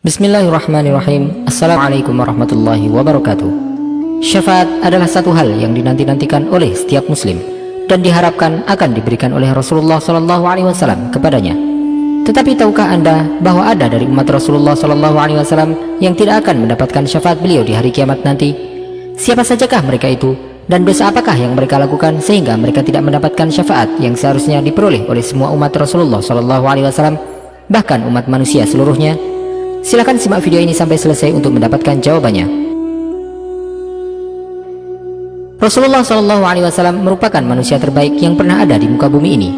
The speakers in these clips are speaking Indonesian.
Bismillahirrahmanirrahim. Assalamualaikum warahmatullahi wabarakatuh. Syafaat adalah satu hal yang dinanti-nantikan oleh setiap muslim dan diharapkan akan diberikan oleh Rasulullah SAW kepadanya. Tetapi tahukah anda bahwa ada dari umat Rasulullah SAW yang tidak akan mendapatkan syafaat beliau di hari kiamat nanti? Siapa sajakah mereka itu, dan dosa apakah yang mereka lakukan sehingga mereka tidak mendapatkan syafaat yang seharusnya diperoleh oleh semua umat Rasulullah SAW, bahkan umat manusia seluruhnya? Silakan simak video ini sampai selesai untuk mendapatkan jawabannya. Rasulullah SAW merupakan manusia terbaik yang pernah ada di muka bumi ini.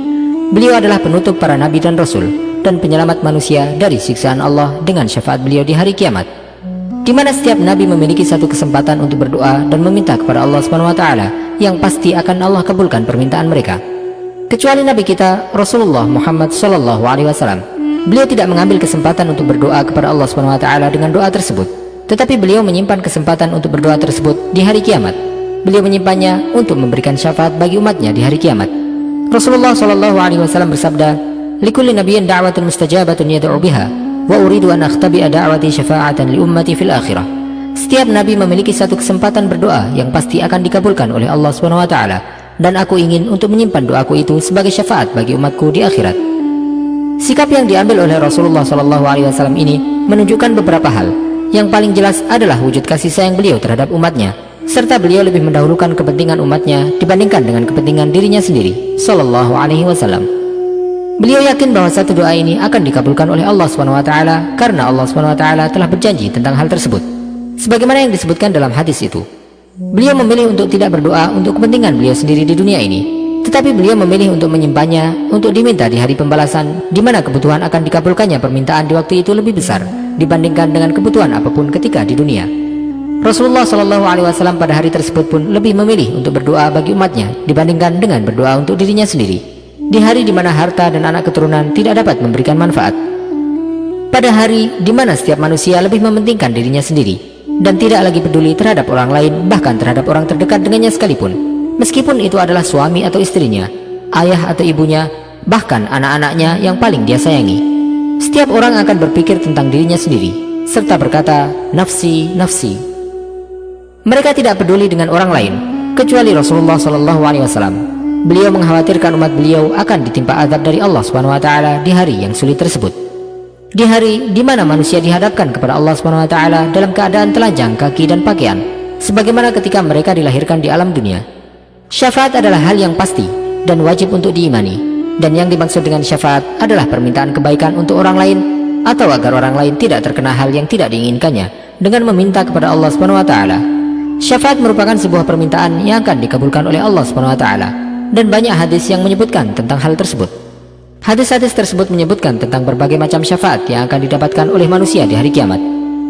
Beliau adalah penutup para nabi dan rasul dan penyelamat manusia dari siksaan Allah dengan syafaat beliau di hari kiamat, di mana setiap nabi memiliki satu kesempatan untuk berdoa dan meminta kepada Allah SWT yang pasti akan Allah kabulkan permintaan mereka. Kecuali nabi kita Rasulullah Muhammad SAW. Beliau tidak mengambil kesempatan untuk berdoa kepada Allah SWT dengan doa tersebut, tetapi beliau menyimpan kesempatan untuk berdoa tersebut di hari kiamat. Beliau menyimpannya untuk memberikan syafaat bagi umatnya di hari kiamat. Rasulullah SAW bersabda, "Likulli nabiyyin da'watun mustajabatun yad'u biha, wa uridu an akhtabi'a da'wati syafa'atan li ummati fil akhirah." Setiap nabi memiliki satu kesempatan berdoa yang pasti akan dikabulkan oleh Allah SWT, dan aku ingin untuk menyimpan doaku itu sebagai syafaat bagi umatku di akhirat. Sikap yang diambil oleh Rasulullah SAW ini menunjukkan beberapa hal. Yang paling jelas adalah wujud kasih sayang beliau terhadap umatnya, serta beliau lebih mendahulukan kepentingan umatnya dibandingkan dengan kepentingan dirinya sendiri Sallallahu Alaihi Wasallam. Beliau yakin bahwa satu doa ini akan dikabulkan oleh Allah SWT karena Allah SWT telah berjanji tentang hal tersebut, sebagaimana yang disebutkan dalam hadis itu. Beliau memilih untuk tidak berdoa untuk kepentingan beliau sendiri di dunia ini, tetapi beliau memilih untuk menyimpannya untuk diminta di hari pembalasan, di mana kebutuhan akan dikabulkannya permintaan di waktu itu lebih besar dibandingkan dengan kebutuhan apapun ketika di dunia. Rasulullah SAW pada hari tersebut pun lebih memilih untuk berdoa bagi umatnya dibandingkan dengan berdoa untuk dirinya sendiri, di hari di mana harta dan anak keturunan tidak dapat memberikan manfaat. Pada hari di mana setiap manusia lebih mementingkan dirinya sendiri dan tidak lagi peduli terhadap orang lain, bahkan terhadap orang terdekat dengannya sekalipun, meskipun itu adalah suami atau istrinya, ayah atau ibunya, bahkan anak-anaknya yang paling dia sayangi. Setiap orang akan berpikir tentang dirinya sendiri, serta berkata, "Nafsi, nafsi." Mereka tidak peduli dengan orang lain, kecuali Rasulullah SAW. Beliau mengkhawatirkan umat beliau akan ditimpa azab dari Allah SWT di hari yang sulit tersebut, di hari di mana manusia dihadapkan kepada Allah SWT dalam keadaan telanjang kaki dan pakaian, sebagaimana ketika mereka dilahirkan di alam dunia. Syafaat adalah hal yang pasti dan wajib untuk diimani, dan yang dimaksud dengan syafaat adalah permintaan kebaikan untuk orang lain, atau agar orang lain tidak terkena hal yang tidak diinginkannya dengan meminta kepada Allah SWT. Syafaat merupakan sebuah permintaan yang akan dikabulkan oleh Allah SWT, dan banyak hadis yang menyebutkan tentang hal tersebut. Hadis-hadis tersebut menyebutkan tentang berbagai macam syafaat yang akan didapatkan oleh manusia di hari kiamat,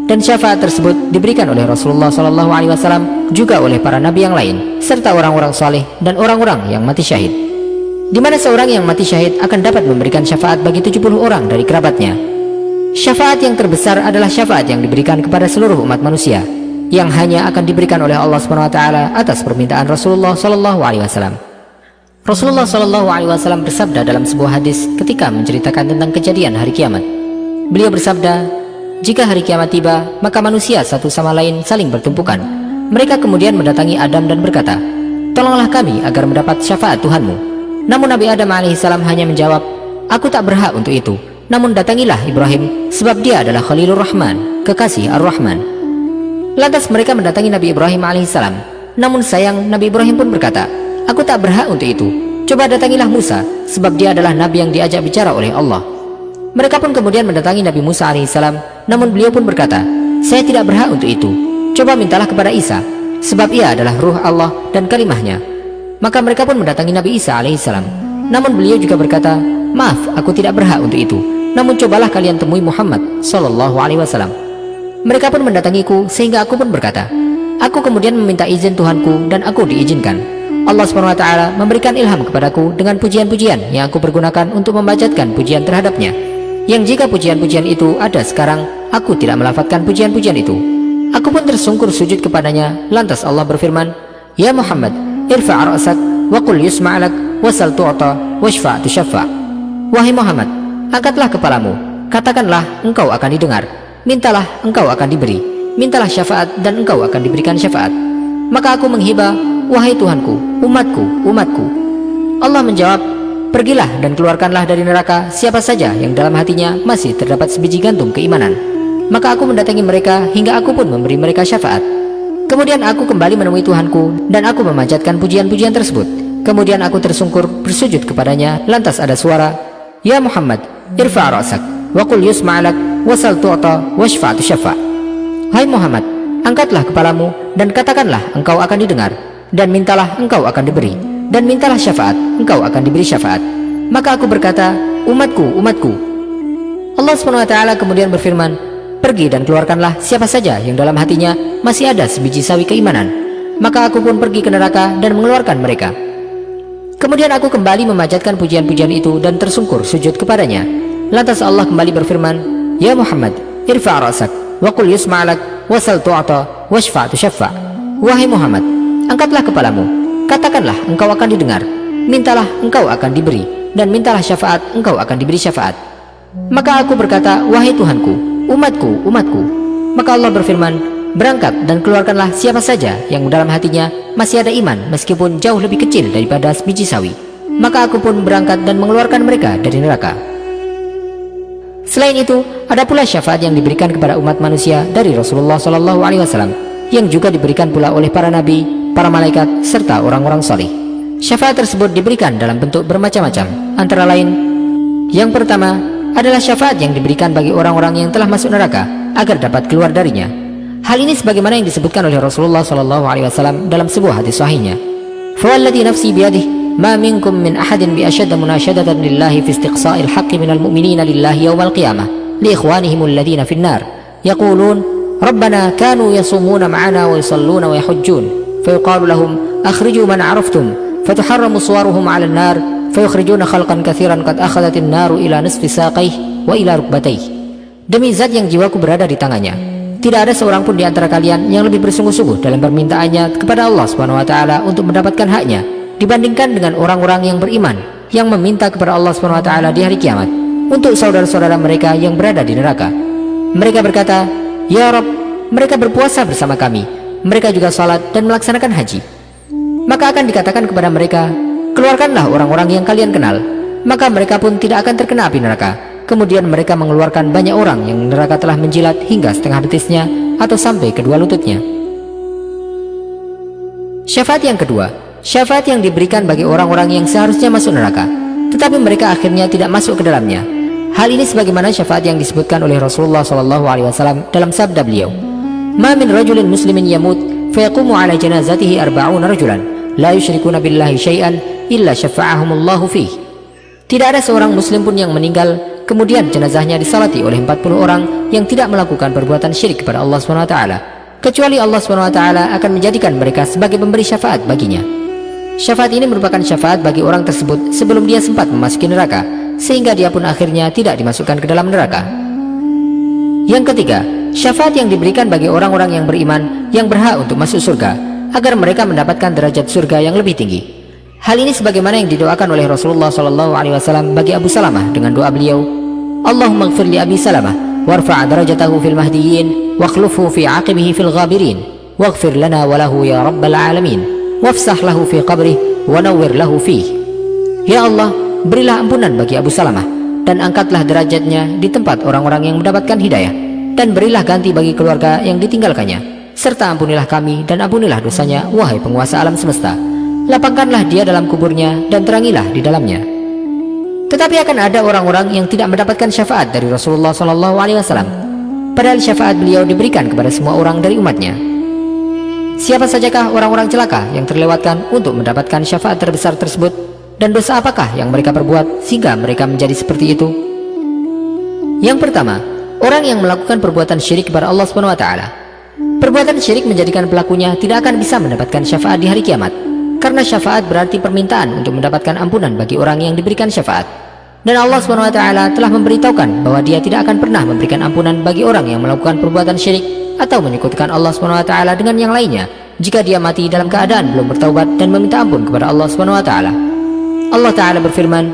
dan syafaat tersebut diberikan oleh Rasulullah SAW juga oleh para nabi yang lain, serta orang-orang saleh dan orang-orang yang mati syahid, di mana seorang yang mati syahid akan dapat memberikan syafaat bagi 70 orang dari kerabatnya. Syafaat yang terbesar adalah syafaat yang diberikan kepada seluruh umat manusia, yang hanya akan diberikan oleh Allah SWT atas permintaan Rasulullah SAW. Rasulullah SAW bersabda dalam sebuah hadis ketika menceritakan tentang kejadian hari kiamat. Beliau bersabda, "Jika hari kiamat tiba, maka manusia satu sama lain saling bertumpukan. Mereka kemudian mendatangi Adam dan berkata, 'Tolonglah kami agar mendapat syafaat Tuhanmu.' Namun Nabi Adam alaihissalam hanya menjawab, 'Aku tak berhak untuk itu. Namun datangilah Ibrahim, sebab dia adalah Khalilur Rahman, kekasih Ar-Rahman.' Lantas mereka mendatangi Nabi Ibrahim alaihissalam. Namun sayang, Nabi Ibrahim pun berkata, 'Aku tak berhak untuk itu. Coba datangilah Musa, sebab dia adalah Nabi yang diajak bicara oleh Allah.' Mereka pun kemudian mendatangi Nabi Musa alaihissalam, namun beliau pun berkata, 'Saya tidak berhak untuk itu. Coba mintalah kepada Isa, sebab ia adalah ruh Allah dan kalimahnya.' Maka mereka pun mendatangi Nabi Isa alaihissalam, namun beliau juga berkata, 'Maaf, aku tidak berhak untuk itu. Namun cobalah kalian temui Muhammad Sallallahu Alaihi Wasallam.' Mereka pun mendatangiku sehingga aku pun berkata, 'Aku kemudian meminta izin Tuhanku dan aku diizinkan. Allah SWT memberikan ilham kepadaku dengan pujian-pujian yang aku pergunakan untuk memanjatkan pujian terhadapnya, yang jika pujian-pujian itu ada sekarang, aku tidak melafadzkan pujian-pujian itu.' Aku pun tersungkur sujud kepadanya. Lantas Allah berfirman, 'Ya Muhammad, irfa' ra'sak wa qul yusma'lak wasal tu'ta washfa' tushaffa'. Wahai Muhammad, angkatlah kepalamu, katakanlah engkau akan didengar, mintalah engkau akan diberi, mintalah syafaat dan engkau akan diberikan syafaat. Maka aku menghibah, wahai Tuhanku, umatku, umatku. Allah menjawab, pergilah dan keluarkanlah dari neraka siapa saja yang dalam hatinya masih terdapat sebiji gantung keimanan. Maka aku mendatangi mereka hingga aku pun memberi mereka syafaat. Kemudian aku kembali menemui Tuhanku dan aku memanjatkan pujian-pujian tersebut. Kemudian aku tersungkur bersujud kepadanya, lantas ada suara, Ya Muhammad, irfa' ra'sak, wa qul yusma'alak, wasal tu'ta, washfa'tu syafa'. Hai Muhammad, angkatlah kepalamu dan katakanlah engkau akan didengar, dan mintalah engkau akan diberi, dan mintalah syafaat, engkau akan diberi syafaat. Maka aku berkata, umatku, umatku. Allah SWT kemudian berfirman, pergi dan keluarkanlah siapa saja yang dalam hatinya masih ada sebiji sawi keimanan. Maka aku pun pergi ke neraka dan mengeluarkan mereka. Kemudian aku kembali memanjatkan pujian-pujian itu dan tersungkur sujud kepadanya. Lantas Allah kembali berfirman, Ya Muhammad, irfa' ra'sak, wa qul yusma'alak, wasal tu'ata, washfa'tu syafa'. Wahai Muhammad, angkatlah kepalamu, katakanlah engkau akan didengar, mintalah engkau akan diberi, dan mintalah syafaat, engkau akan diberi syafaat. Maka aku berkata, wahai Tuhanku, umatku, umatku. Maka Allah berfirman, berangkat dan keluarkanlah siapa saja yang dalam hatinya masih ada iman meskipun jauh lebih kecil daripada sebiji sawi. Maka aku pun berangkat dan mengeluarkan mereka dari neraka. Selain itu, ada pula syafaat yang diberikan kepada umat manusia dari Rasulullah SAW, yang juga diberikan pula oleh para nabi, para malaikat, serta orang-orang saleh. Syafaat tersebut diberikan dalam bentuk bermacam-macam, antara lain, yang pertama adalah syafaat yang diberikan bagi orang-orang yang telah masuk neraka agar dapat keluar darinya. Hal ini sebagaimana yang disebutkan oleh Rasulullah SAW dalam sebuah hadis sahihnya. Fawalladhi nafsi biyadih, ma minkum min ahadin bi ashadda munashadatan lillahi fi istiqsa'il haqqi minal mu'minina lillahi yawmal qiyamah li ikhwanihim alladhina fin nar yaqulun rabbana kanu yasumuna ma'ana wa yusalluna wa yahujjun fayuqalu lahum akhriju man araftum fatuharramu suwaruhum 'ala an-nar fayukhrijuna khalqan katsiran qad akhadhatin naru ila nisfi saqayhi wa ila rukbatayhi. Demi zat yang jiwaku berada di tangannya, tidak ada seorang pun di antara kalian yang lebih bersungguh-sungguh dalam permintaannya kepada Allah SWT untuk mendapatkan haknya dibandingkan dengan orang-orang yang beriman yang meminta kepada Allah SWT di hari kiamat untuk saudara-saudara mereka yang berada di neraka. Mereka berkata, Ya Rabb, mereka berpuasa bersama kami, mereka juga salat dan melaksanakan haji. Maka akan dikatakan kepada mereka, keluarkanlah orang-orang yang kalian kenal. Maka mereka pun tidak akan terkena api neraka. Kemudian mereka mengeluarkan banyak orang yang neraka telah menjilat hingga setengah betisnya atau sampai kedua lututnya. Syafaat yang kedua, syafaat yang diberikan bagi orang-orang yang seharusnya masuk neraka, tetapi mereka akhirnya tidak masuk ke dalamnya. Hal ini sebagaimana syafaat yang disebutkan oleh Rasulullah SAW dalam sabda beliau, Ma min rajulin muslimin yamut, fayaqumu ala janazatihi arba'una rajulan, la yushrikuna billahi syai'an, illa syafa'ahumullahu fih. Tidak ada seorang muslim pun yang meninggal kemudian jenazahnya disalati oleh 40 orang yang tidak melakukan perbuatan syirik kepada Allah SWT, kecuali Allah SWT akan menjadikan mereka sebagai pemberi syafaat baginya. Syafaat ini merupakan syafaat bagi orang tersebut sebelum dia sempat memasuki neraka, sehingga dia pun akhirnya tidak dimasukkan ke dalam neraka. Yang ketiga, syafaat yang diberikan bagi orang-orang yang beriman yang berhak untuk masuk surga, agar mereka mendapatkan derajat surga yang lebih tinggi. Hal ini sebagaimana yang didoakan oleh Rasulullah SAW bagi Abu Salamah dengan doa beliau, Allahumma ighfir li Abi Salamah warfa' darajatahu fil mahdiyyin wakhlufhu fi aqibihi fil ghabirin waghfir lana wa lahu ya rabbal alamin wafsah lahu fi qabrih wa nawwir lahu fih. Ya Allah, berilah ampunan bagi Abu Salamah dan angkatlah derajatnya di tempat orang-orang yang mendapatkan hidayah, dan berilah ganti bagi keluarga yang ditinggalkannya, serta ampunilah kami dan ampunilah dosanya, wahai penguasa alam semesta. Lapangkanlah dia dalam kuburnya dan terangilah di dalamnya. Tetapi akan ada orang-orang yang tidak mendapatkan syafaat dari Rasulullah SAW, padahal syafaat beliau diberikan kepada semua orang dari umatnya. Siapa sajakah orang-orang celaka yang terlewatkan untuk mendapatkan syafaat terbesar tersebut, dan dosa apakah yang mereka perbuat sehingga mereka menjadi seperti itu? Yang pertama, orang yang melakukan perbuatan syirik kepada Allah SWT. Perbuatan syirik menjadikan pelakunya tidak akan bisa mendapatkan syafaat di hari kiamat, karena syafaat berarti permintaan untuk mendapatkan ampunan bagi orang yang diberikan syafaat. Dan Allah SWT telah memberitahukan bahwa dia tidak akan pernah memberikan ampunan bagi orang yang melakukan perbuatan syirik atau menyekutukan Allah SWT dengan yang lainnya jika dia mati dalam keadaan belum bertaubat dan meminta ampun kepada Allah SWT. Allah Ta'ala berfirman,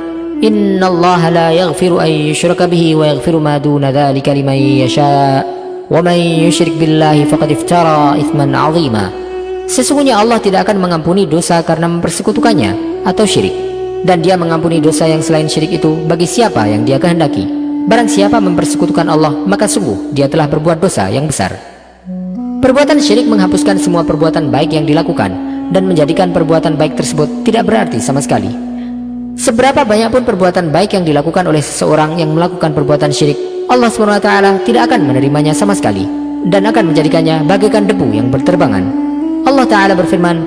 Inna Allah la yaghfiru an yushraka bihi wa yaghfiru ma duna dhalika liman yasha'. وَمَن يُشْرِكْ بِاللَّهِ فَقَدِ افْتَرَى إِثْمًا عَظِيمًا. Sesungguhnya Allah tidak akan mengampuni dosa karena mempersekutukannya atau syirik, dan Dia mengampuni dosa yang selain syirik itu bagi siapa yang Dia kehendaki. Barang siapa mempersekutukan Allah, maka sungguh dia telah berbuat dosa yang besar. Perbuatan syirik menghapuskan semua perbuatan baik yang dilakukan dan menjadikan perbuatan baik tersebut tidak berarti sama sekali. Seberapa banyak pun perbuatan baik yang dilakukan oleh seseorang yang melakukan perbuatan syirik, Allah SWT tidak akan menerimanya sama sekali dan akan menjadikannya bagaikan debu yang berterbangan. Allah Ta'ala berfirman,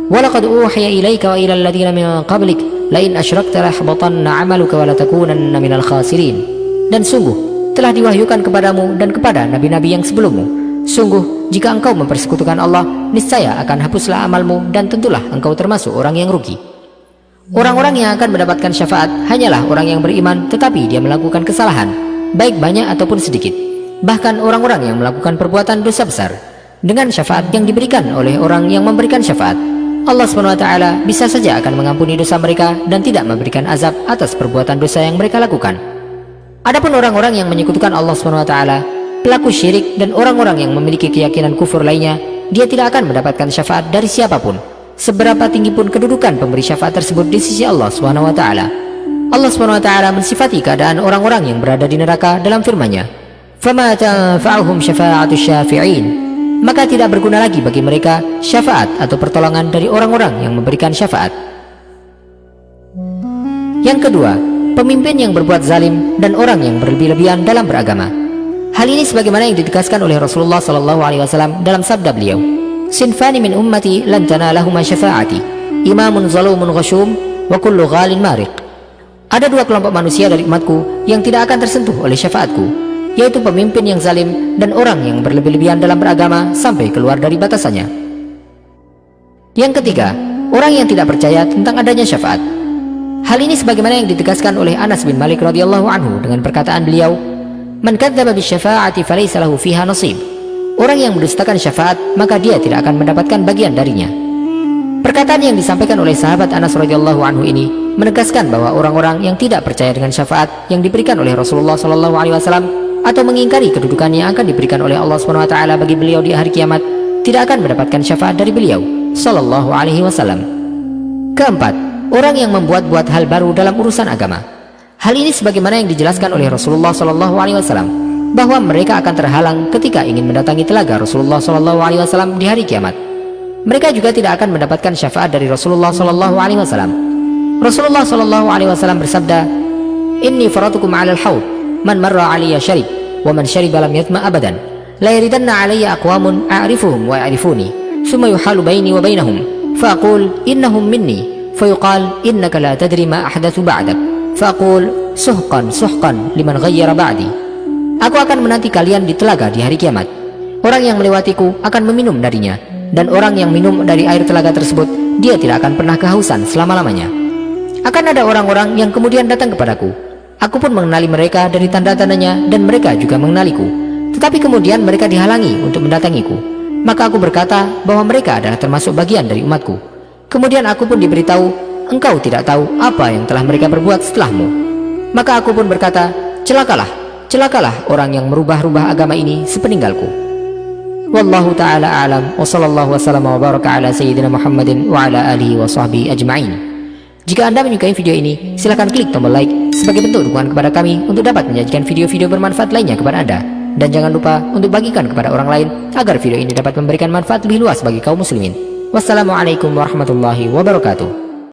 وَلَقَدْ أُوحِيَ إِلَيْكَ وَإِلَى الَّذِينَ مِنْ قَبْلِكَ لَئِنْ أَشْرَكْتَ لَيَحْبَطَنَّ عَمَلُكَ وَلَتَكُونَنَّ مِنَ الْخَاسِرِينَ. Dan sungguh telah diwahyukan kepadamu dan kepada nabi-nabi yang sebelummu, sungguh jika engkau mempersekutukan Allah, niscaya akan hapuslah amalmu dan tentulah engkau termasuk orang yang rugi. Orang-orang yang akan mendapatkan syafaat hanyalah orang yang beriman tetapi dia melakukan kesalahan, baik banyak ataupun sedikit. Bahkan orang-orang yang melakukan perbuatan dosa besar, dengan syafaat yang diberikan oleh orang yang memberikan syafaat, Allah SWT bisa saja akan mengampuni dosa mereka dan tidak memberikan azab atas perbuatan dosa yang mereka lakukan. Adapun orang-orang yang menyekutukan Allah SWT, pelaku syirik dan orang-orang yang memiliki keyakinan kufur lainnya, dia tidak akan mendapatkan syafaat dari siapapun, seberapa tinggi pun kedudukan pemberi syafaat tersebut di sisi Allah SWT. Allah SWT mensifati keadaan orang-orang yang berada di neraka dalam firman-Nya, فَمَا تَنْفَعُهُمْ شَفَاعَةُ الشَّافِعِينَ. Maka tidak berguna lagi bagi mereka syafaat atau pertolongan dari orang-orang yang memberikan syafaat. Yang kedua, pemimpin yang berbuat zalim dan orang yang berlebih-lebihan dalam beragama. Hal ini sebagaimana yang ditegaskan oleh Rasulullah SAW dalam sabda beliau, Sinfani min ummati lan tanalahuma syafa'ati, imamun zalumun ghashum wa kullu ghalin mariq. Ada dua kelompok manusia dari umatku yang tidak akan tersentuh oleh syafaatku, yaitu pemimpin yang zalim dan orang yang berlebih-lebihan dalam beragama sampai keluar dari batasannya. Yang ketiga, orang yang tidak percaya tentang adanya syafaat. Hal ini sebagaimana yang ditegaskan oleh Anas bin Malik radhiyallahu anhu dengan perkataan beliau, "Man kadzdzaba bisyafa'ati falaysa lahu fiha nasib." Orang yang mendustakan syafaat, maka dia tidak akan mendapatkan bagian darinya. Perkataan yang disampaikan oleh sahabat Anas radhiyallahu anhu ini menegaskan bahwa orang-orang yang tidak percaya dengan syafaat yang diberikan oleh Rasulullah SAW atau mengingkari kedudukan yang akan diberikan oleh Allah SWT bagi beliau di hari kiamat, tidak akan mendapatkan syafaat dari beliau Sallallahu Alaihi Wasallam. Keempat, orang yang membuat-buat hal baru dalam urusan agama. Hal ini sebagaimana yang dijelaskan oleh Rasulullah Sallallahu Alaihi Wasallam, bahwa mereka akan terhalang ketika ingin mendatangi telaga Rasulullah Sallallahu Alaihi Wasallam di hari kiamat. Mereka juga tidak akan mendapatkan syafaat dari Rasulullah Sallallahu Alaihi Wasallam. Rasulullah Sallallahu Alaihi Wasallam bersabda, "Inni faratukum 'alal haud, man marra 'alayya syarib, wa man syariba lam yatma abadan. La yaridanna 'alayya aqwamun a'rifuhum wa ya'rifuni, thumma yuhalu baini wa bainahum, fa aqul innahum minni, fa yuqal innaka la tadri ma ahdathu ba'dak, fa aqul suhqan suhqan liman ghayyara ba'di." Aku akan menanti kalian di telaga di hari kiamat. Orang yang melewatiku akan meminum darinya, dan orang yang minum dari air telaga tersebut, dia tidak akan pernah kehausan selama-lamanya. Akan ada orang-orang yang kemudian datang kepadaku. Aku pun mengenali mereka dari tanda-tandanya, dan mereka juga mengenaliku. Tetapi kemudian mereka dihalangi untuk mendatangiku. Maka aku berkata bahwa mereka adalah termasuk bagian dari umatku. Kemudian aku pun diberitahu, engkau tidak tahu apa yang telah mereka berbuat setelahmu. Maka aku pun berkata, celakalah orang yang merubah-rubah agama ini sepeninggalku. Wallahu ta'ala a'lam, wa sallallahu wa sallam wa baraka ala sayyidina Muhammadin wa ala alihi wa sahbihi ajma'in. Jika Anda menyukai video ini, silakan klik tombol like sebagai bentuk dukungan kepada kami untuk dapat menyajikan video-video bermanfaat lainnya kepada Anda. Dan jangan lupa untuk bagikan kepada orang lain agar video ini dapat memberikan manfaat lebih luas bagi kaum muslimin. Wassalamualaikum warahmatullahi wabarakatuh.